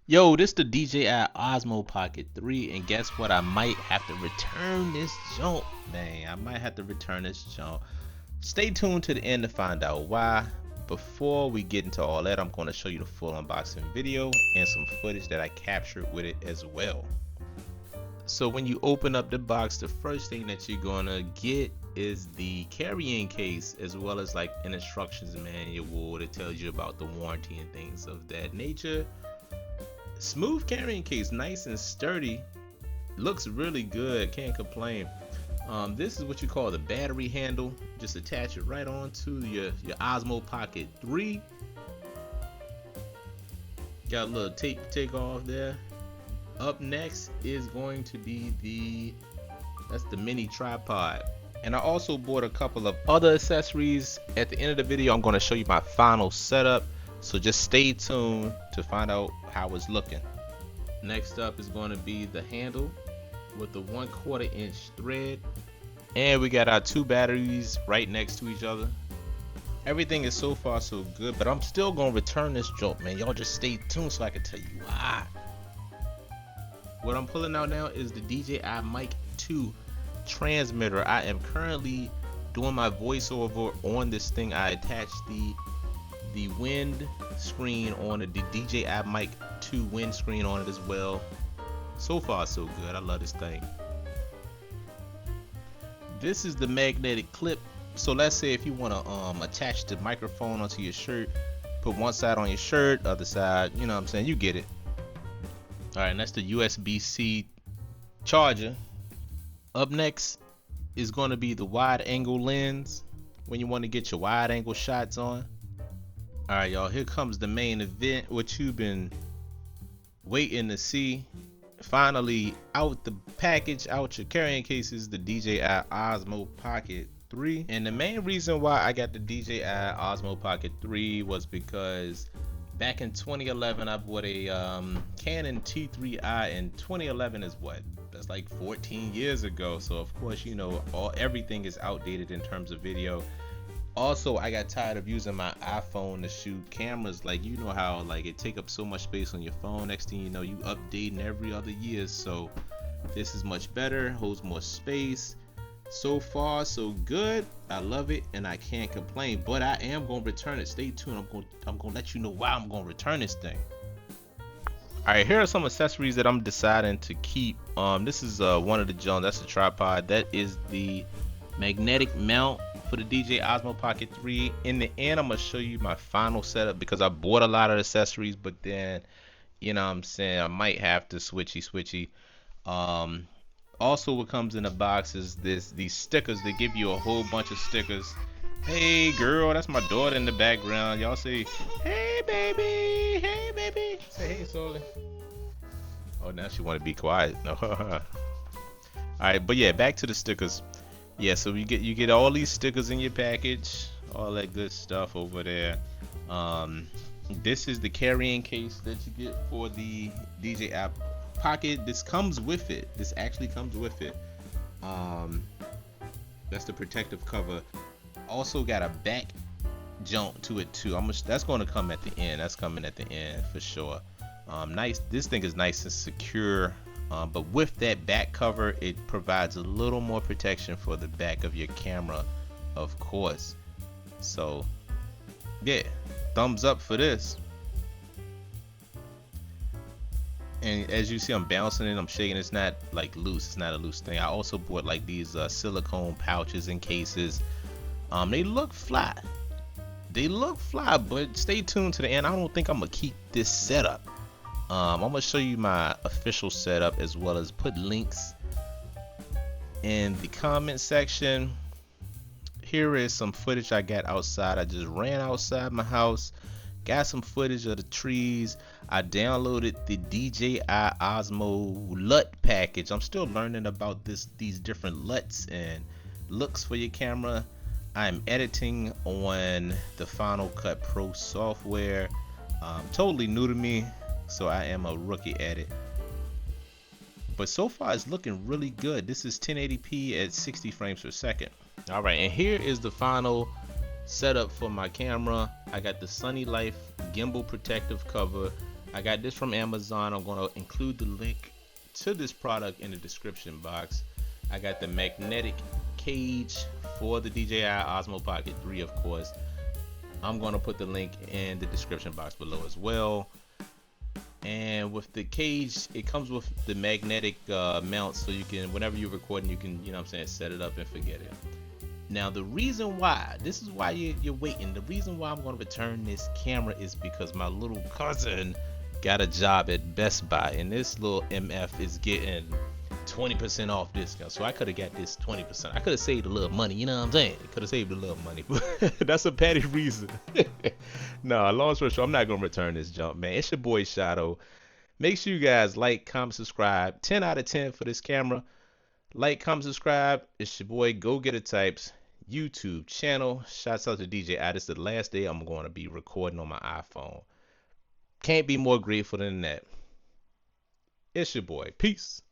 Yo, this the DJI Osmo Pocket 3, and guess what? I might have to return this junk. Man, I might have to return this junk. Stay tuned to the end to find out why. Before we get into all that, I'm going to show you the full unboxing video and some footage that I captured with it as well. So when you open up the box, the first thing that you're going to get is the carrying case, as well as like an instructions manual that tells you about the warranty and things of that nature. Smooth carrying case, nice and sturdy, looks really good, can't complain. This is what you call the battery handle. Just attach it right onto your Osmo Pocket 3. Got a little tape to take off there. Up next is going to be that's the mini tripod. And I also bought a couple of other accessories. At the end of the video, I'm going to show you my final setup. So just stay tuned to find out how it's looking. Next up is going to be the handle with the 1/4 inch thread. And we got our two batteries right next to each other. Everything is so far so good, but I'm still going to return this joke, man. Y'all just stay tuned so I can tell you why. What I'm pulling out now is the DJI Mic 2 transmitter. I am currently doing my voiceover on this thing. I attached the wind screen on it, the DJI Mic 2 wind screen on it as well. So far so good. I love this thing. This is the magnetic clip. So let's say if you want to attach the microphone onto your shirt, put one side on your shirt, other side, you know what I'm saying, you get it. Alright, and that's the USB-C charger. Up next is going to be the wide angle lens when you want to get your wide angle shots on. Alright y'all, here comes the main event, what you've been waiting to see. Finally out the package, out your carrying cases, the DJI Osmo Pocket 3. And the main reason why I got the DJI Osmo Pocket 3 was because back in 2011 I bought a Canon T3i, and 2011 is what? That's like 14 years ago. So of course, you know, everything is outdated in terms of video. Also, I got tired of using my iPhone to shoot cameras. Like, you know how like it take up so much space on your phone. Next thing you know, you updating every other year. So this is much better, holds more space. So far so good. I love it and I can't complain, but I am going to return it. Stay tuned. I'm going to let you know why I'm going to return this thing. Alright, here are some accessories that I'm deciding to keep. This is one of the Jones. That's a tripod. That is the magnetic mount for the DJI Osmo Pocket 3. In the end, I'm gonna show you my final setup because I bought a lot of accessories, but then, you know what I'm saying, I might have to switchy. Also what comes in the box is these stickers. They give you a whole bunch of stickers. Hey girl, that's my daughter in the background. Y'all say, hey baby, hey baby. Say hey Soly. Oh, now she want to be quiet. No. Alright, but yeah, back to the stickers. Yeah, so you get all these stickers in your package, all that good stuff over there. This is the carrying case that you get for the DJI Pocket. This comes with it. This actually comes with it. That's the protective cover. Also got a back jump to it too. That's going to come at the end. That's coming at the end for sure. Nice. This thing is nice and secure. But with that back cover, it provides a little more protection for the back of your camera, of course. So yeah, thumbs up for this. And as you see, I'm bouncing it, I'm shaking. It's not like loose. It's not a loose thing. I also bought like these silicone pouches and cases. They look fly. But stay tuned to the end. I don't think I'm gonna keep this setup. I'm gonna show you my official setup as well as put links in the comment section. Here is some footage I got outside. I just ran outside my house, got some footage of the trees. I downloaded the DJI Osmo LUT package. I'm still learning about these different LUTs and looks for your camera. I'm editing on the Final Cut Pro software. Totally new to me, so I am a rookie at it. But so far it's looking really good. This is 1080p at 60 frames per second. Alright, and here is the final setup for my camera. I got the Sunny Life gimbal protective cover. I got this from Amazon. I'm going to include the link to this product in the description box. I got the magnetic cage for the DJI Osmo Pocket 3, of course. I'm going to put the link in the description box below as well. And with the cage, it comes with the magnetic mount, so you can, whenever you're recording, you can, you know what I'm saying, set it up and forget it. Now the reason why, this is why you're waiting, the reason why I'm going to return this camera is because my little cousin got a job at Best Buy, and this little MF is getting 20% off discount. So I could have got this 20%. I could have saved a little money, you know what I'm saying? Could have saved a little money, but that's a petty reason. No, long story short, I'm not going to return this junk, man. It's your boy Shadow. Make sure you guys like, comment, subscribe. 10 out of 10 for this camera. Like, comment, subscribe. It's your boy GoGetter Types YouTube channel. Shouts out to DJI. This is the last day I'm going to be recording on my iPhone. Can't be more grateful than that. It's your boy. Peace.